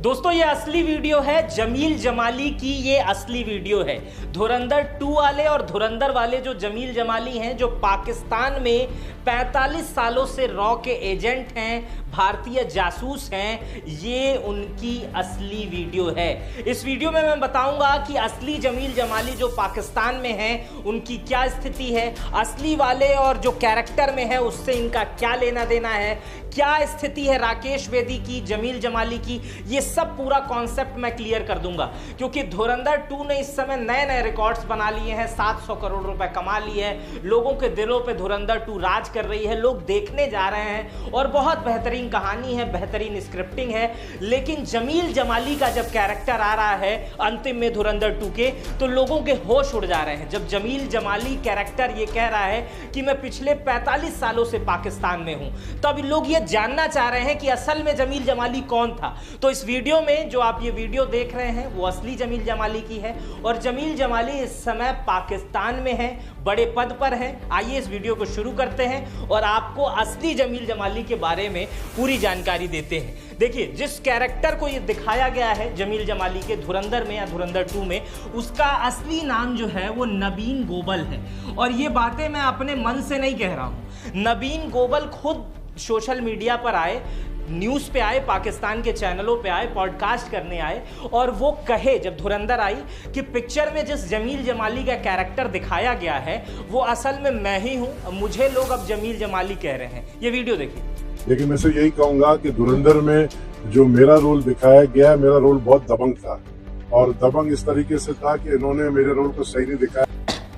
दोस्तों ये असली वीडियो है, जमील जमाली की ये असली वीडियो है। धुरंधर 2 वाले और धुरंधर वाले जो जमील जमाली हैं, जो पाकिस्तान में 45 सालों से रॉ के एजेंट हैं, भारतीय जासूस हैं, ये उनकी असली वीडियो है। इस वीडियो में मैं बताऊंगा कि असली जमील जमाली जो पाकिस्तान में हैं उनकी क्या स्थिति है, असली वाले और जो कैरेक्टर में है उससे इनका क्या लेना देना है, क्या स्थिति है राकेश बेदी की, जमील जमाली की, ये सब पूरा कॉन्सेप्ट मैं क्लियर कर दूंगा। क्योंकि धुरंधर 2 ने इस समय नए नए रिकॉर्ड्स बना लिए हैं, 700 करोड़ रुपए कमा लिए हैं, लोगों के दिलों पे धुरंधर 2 राज कर रही है, लोग देखने जा रहे हैं और बहुत बेहतरीन कहानी है, बेहतरीन स्क्रिप्टिंग है। लेकिन जमील जमाली का जब कैरेक्टर आ रहा है अंतिम में धुरंधर 2 के, तो लोगों के होश उड़ जा रहे हैं। जब जमील जमाली कैरेक्टर ये कह रहा है कि मैं पिछले 45 सालों से पाकिस्तान में हूं, तो अभी लोग ये जानना चाह रहे हैं कि असल में जमील जमाली कौन था। तो इस वीडियो में जो आप ये वीडियो देख रहे हैं वो असली जमील जमाली की है और जमील जमाली इस समय पाकिस्तान में है, बड़े पद पर है। आइए इस वीडियो को शुरू करते हैं और आपको असली जमील जमाली के बारे में पूरी जानकारी देते हैं। देखिए, जिस कैरेक्टर को ये दिखाया गया है जमील जमाली के धुरंधर में या धुरंधर 2 में, उसका असली नाम जो है वो नबीन गोबल है। और ये बातें मैं अपने मन से नहीं कह रहा हूं। नबीन गोबल खुद सोशल मीडिया पर आए, न्यूज़ पे आए, पाकिस्तान के चैनलों पे आए, पॉडकास्ट करने आए और वो कहे जब धुरंधर आई कि पिक्चर में जिस जमील जमाली का कैरेक्टर दिखाया गया है वो असल में मैं ही हूं, मुझे लोग अब जमील जमाली कह रहे हैं। ये वीडियो देखिए। लेकिन मैं यही कहूंगा कि धुरंधर में जो मेरा रोल दिखाया गया, मेरा रोल बहुत दबंग था और दबंग इस तरीके से था कि इन्होंने मेरे रोल को सही नहीं दिखाया।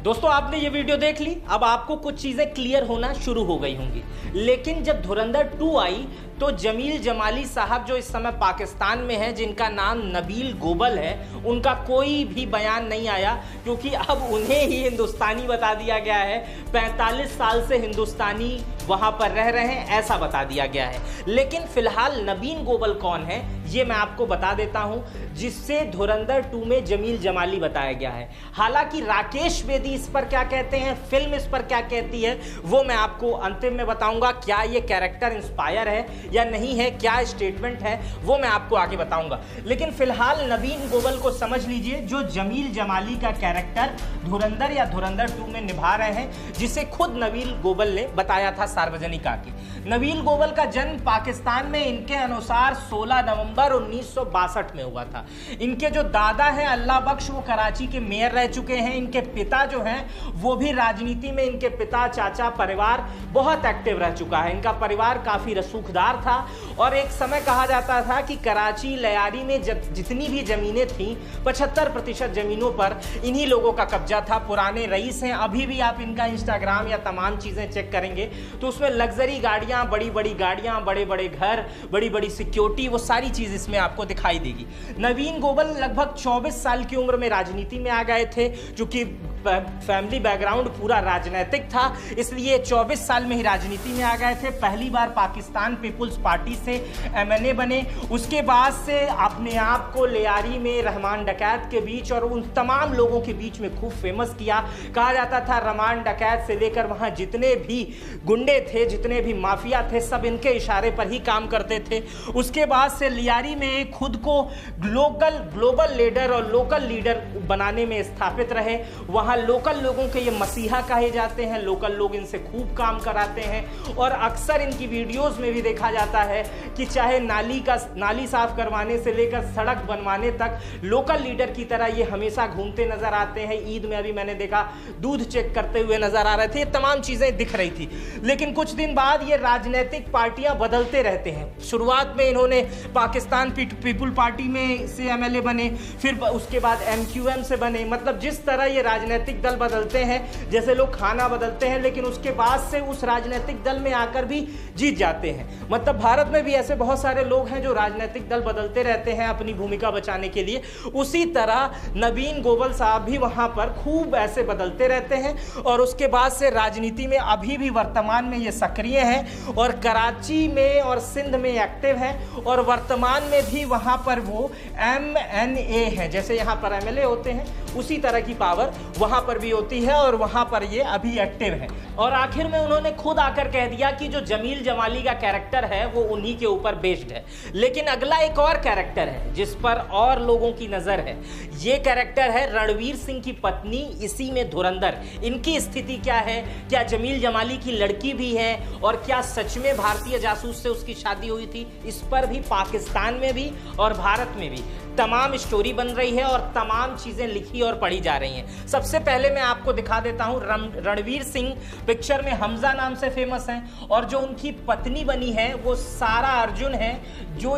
दोस्तों आपने ये वीडियो देख ली, अब आपको कुछ चीजें क्लियर होना शुरू हो गई होंगी। लेकिन जब धुरंधर 2 आई तो जमील जमाली साहब जो इस समय पाकिस्तान में हैं, जिनका नाम नबील गोबल है, उनका कोई भी बयान नहीं आया क्योंकि अब उन्हें ही हिंदुस्तानी बता दिया गया है। 45 साल से हिंदुस्तानी वहां पर रह रहे हैं ऐसा बता दिया गया है। लेकिन फिलहाल नबीन गोबल कौन है ये मैं आपको बता देता हूं, जिससे धुरंधर 2 में जमील जमाली बताया गया है। हालांकि राकेश बेदी इस पर क्या कहते हैं, फिल्म इस पर क्या कहती है, वो मैं आपको अंतिम में बताऊंगा। क्या ये कैरेक्टर इंस्पायर है या नहीं है, क्या स्टेटमेंट है, वो मैं आपको आगे बताऊंगा। लेकिन फिलहाल नबीन गोबल को समझ लीजिए, जो जमील जमाली का कैरेक्टर धुरंधर या धुरंधर 2 में निभा रहे हैं, जिसे खुद नबील गोबल ने बताया था सार्वजनिक आके। नबील गोबल का जन्म पाकिस्तान में इनके अनुसार 16 नवंबर 1962 में हुआ था। इनके जो दादा हैं अल्लाह बख्श, वो कराची के मेयर रह चुके हैं। इनके पिता जो हैं वो भी राजनीति में, इनके पिता चाचा परिवार बहुत एक्टिव रह चुका है। इनका परिवार काफी रसूखदार था और एक समय कहा जाता था कि कराची लयारी में जितनी भी जमीनें थीं 75% जमीनों पर इन्हीं लोगों का कब्जा था। पुराने रईस हैं, अभी भी आप इनका इंस्टाग्राम या तमाम चीजें चेक करेंगे तो उसमें लग्जरी गाड़ियां, बड़ी बड़ी गाड़ियां, बड़े बड़े घर, बड़ी बड़ी सिक्योरिटी, वो सारी चीज इसमें आपको दिखाई देगी। नवीन गोबल लगभग 24 साल की उम्र में राजनीति में आ गए थे, क्योंकि फैमिली बैकग्राउंड पूरा राजनीतिक था, इसलिए 24 साल में ही राजनीति में आ गए थे। पहली बार पाकिस्तान पीपुल्स पार्टी से MNA बने। उसके बाद से अपने आप को लियारी में रहमान डकैत के बीच और उन तमाम लोगों के बीच में खूब फेमस किया। कहा जाता था रहमान डकैत से लेकर वहां जितने भी गुंडे थे, जितने भी माफिया थे, सब इनके इशारे पर ही काम करते थे। उसके बाद से लियारी में खुद को ग्लोबल लीडर और लोकल लीडर बनाने में स्थापित रहे। वहां लोकल लोगों के ये मसीहा कहे जाते हैं, लोकल लोग इनसे खूब काम कराते हैं और अक्सर इनकी वीडियोस में भी देखा जाता है कि चाहे नाली साफ करवाने से लेकर सड़क बनवाने तक लोकल लीडर की तरह ये हमेशा घूमते नजर आते हैं। ईद में अभी मैंने देखा दूध चेक करते हुए नजर आ रहे थे, ये तमाम चीजें दिख रही थी। लेकिन कुछ दिन बाद ये राजनीतिक पार्टियां बदलते रहते हैं। शुरुआत में इन्होंने पाकिस्तान पीपुल पार्टी में से MLA बने, फिर उसके बाद MQM से बने। मतलब जिस तरह ये राजनीतिक दल बदलते हैं, जैसे लोग खाना बदलते हैं, लेकिन उसके बाद से उस राजनीतिक दल में आकर भी जीत जाते हैं। मतलब भारत में भी ऐसे बहुत सारे लोग हैं जो राजनीतिक दल बदलते रहते हैं अपनी भूमिका बचाने के लिए। उसी तरह नबीन गोबल साहब भी वहां पर खूब ऐसे बदलते रहते हैं और उसके बाद से राजनीति में अभी भी वर्तमान में ये सक्रिय हैं और कराची में और सिंध में एक्टिव हैं और वर्तमान में भी वहां पर वो MNA हैं। जैसे यहाँ पर MLA होते हैं उसी तरह की पावर वहां वहां पर भी होती है और वहां पर ये अभी एक्टिव है। और आखिर में उन्होंने खुद आकर कह दिया कि जो जमील जमाली का कैरेक्टर है वो उन्हीं के ऊपर बेस्ड है। लेकिन अगला एक और कैरेक्टर है जिस पर और लोगों की नजर है। ये कैरेक्टर है रणवीर सिंह की पत्नी, इसी में धुरंधर। इनकी स्थिति क्या है? क्या जमील जमाली की लड़की भी है? और क्या सच में भारतीय जासूस से उसकी शादी हुई थी? इस पर भी पाकिस्तान में भी और भारत में भी तमाम स्टोरी बन रही है और तमाम चीजें लिखी और पढ़ी जा रही हैं। सबसे पहले मैं आपको दिखा देता हूं, रणवीर सिंह पिक्चर में हमजा नाम से फेमस हैं और जो उनकी पत्नी बनी है वो सारा अर्जुन है, जो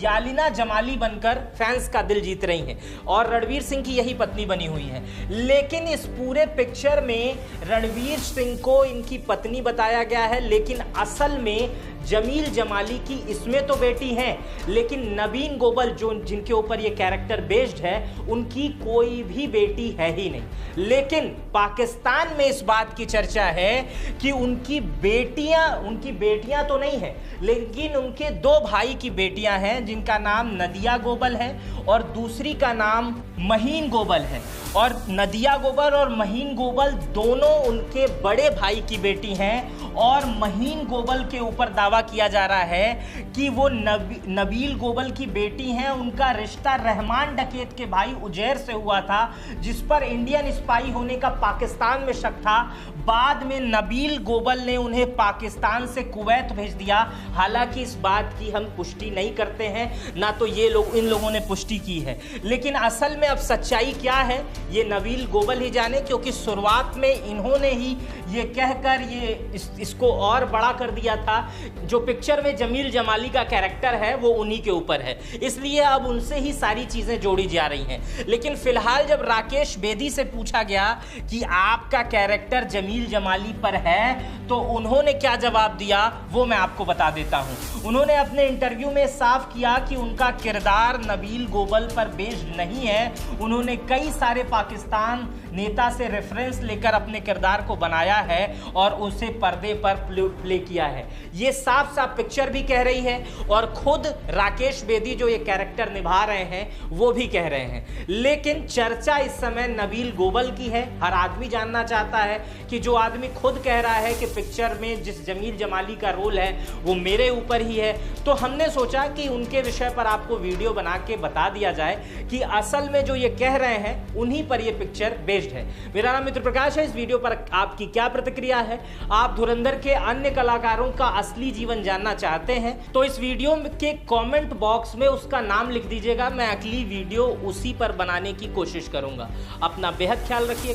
यालिना जमाली बनकर फैंस का दिल जीत रही हैं और रणवीर सिंह की यही पत्नी बनी हुई है। लेकिन इस पूरे पिक्चर में रणवीर सिंह को इनकी पत्नी बताया गया है, लेकिन असल में जमील जमाली की इसमें तो बेटी है, लेकिन नवीन गोबल जो जिनके ऊपर ये कैरेक्टर बेस्ड है उनकी कोई भी बेटी है ही नहीं। लेकिन पाकिस्तान में इस बात की चर्चा है कि उनकी बेटियां तो नहीं है, लेकिन उनके दो भाई की बेटियां हैं जिनका नाम नदिया गोबल है और दूसरी का नाम महीन गोबल है। और नदिया गोबल और महीन गोबल दोनों उनके बड़े भाई की बेटी हैं और महीन गोबल के ऊपर दावा किया जा रहा है कि वो नबील गोबल की बेटी हैं। उनका रिश्ता रहमान डकैत के भाई उजैर से हुआ था, जिस पर इंडियन स्पाई होने का पाकिस्तान में शक था। बाद में नबील गोबल ने उन्हें पाकिस्तान से कुवैत भेज दिया। हालांकि इस बात की हम पुष्टि नहीं करते हैं, ना तो इन लोगों ने पुष्टि की है। लेकिन असल में अब सच्चाई क्या है ये नबील गोबल ही जाने, क्योंकि शुरुआत में इन्होंने ही ये कहकर इसको और बड़ा कर दिया था। जो पिक्चर में जमील जमाली का कैरेक्टर है वो उन्हीं के ऊपर है, इसलिए अब उनसे ही सारी चीजें जोड़ी जा रही हैं। लेकिन फिलहाल जब राकेश बेदी से पूछा गया कि आपका कैरेक्टर जमील जमाली पर है तो उन्होंने क्या जवाब दिया वो मैं आपको बता देता हूं। उन्होंने अपने इंटरव्यू में साफ किया कि उनका किरदार नबील गोबल पर बेस्ड नहीं है। उन्होंने कई सारे पाकिस्तान नेता से रेफरेंस लेकर अपने किरदार को बनाया है और उसे पर्दे पर प्ले किया है। ये साफ साफ पिक्चर भी कह रही है और खुद राकेश बेदी जो ये कैरेक्टर निभा रहे हैं वो भी कह रहे हैं। लेकिन चर्चा इस समय नबील गोबल की है। हर आदमी जानना चाहता है कि जो आदमी खुद कह रहा है कि पिक्चर में जिस जमील जमाली का रोल है वो मेरे ऊपर ही है, तो हमने सोचा कि उनके विषय पर आपको वीडियो बना के बता दिया जाए कि असल में जो ये कह रहे हैं उन्हीं पर ये पिक्चर बेस्ड है। मेरा नाम मित्र प्रकाश है। इस वीडियो पर आपकी क्या प्रतिक्रिया है? आप धुरंधर के अन्य कलाकारों का असली जीवन जानना चाहते हैं तो इस वीडियो के कमेंट बॉक्स में उसका नाम लिख दीजिएगा। मैं अगली वीडियो उसी पर बनाने की कोशिश करूंगा। अपना बेहद ख्याल रखिएगा।